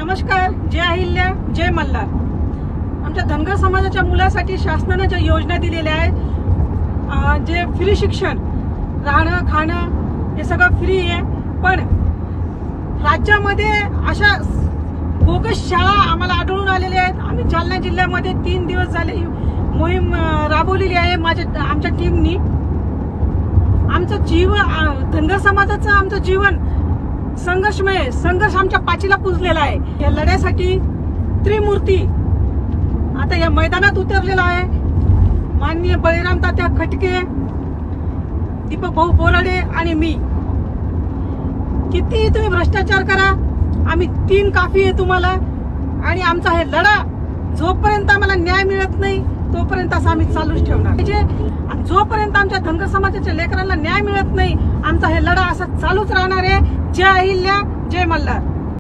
नमस्कार. जय अहिल्या, जय मल्हार. आमच्या धनगर समाजाच्या मुलासाठी शासनाने ज्या योजना दिलेल्या आहेत, जे फ्री शिक्षण, राहणं खाणं हे सगळं फ्री आहे. पण राज्यामध्ये अशा बोगस शाळा आम्हाला आढळून आलेल्या आहेत. आम्ही जालना जिल्ह्यामध्ये 3 दिवस झाले मोहीम राबवलेली आहे आमच्या टीमनी. आमचं जीवन, धनगर समाजाचं आमचं जीवन संघर्षमय, संघर्ष आमच्या पाचीला पुजलेला आहे. या लढ्यासाठी त्रिमूर्ती आता या मैदानात उतरलेला आहे. माननीय बळीराम तात्या खटके, दीपक भाऊ बोराडे आणि मी. किती तुम्ही भ्रष्टाचार करा, आम्ही 3 काफी आहे तुम्हाला. आणि आमचा हे लढा जोपर्यंत आम्हाला न्याय मिळत नाही तोपर्यंत असं आम्ही चालूच ठेवणार. जोपर्यंत आमच्या धनगर समाजाच्या लेकरांना न्याय मिळत नाही आमचा हे लढा असा चालूच राहणार आहे. जय अहिल्या, जय मल्हार.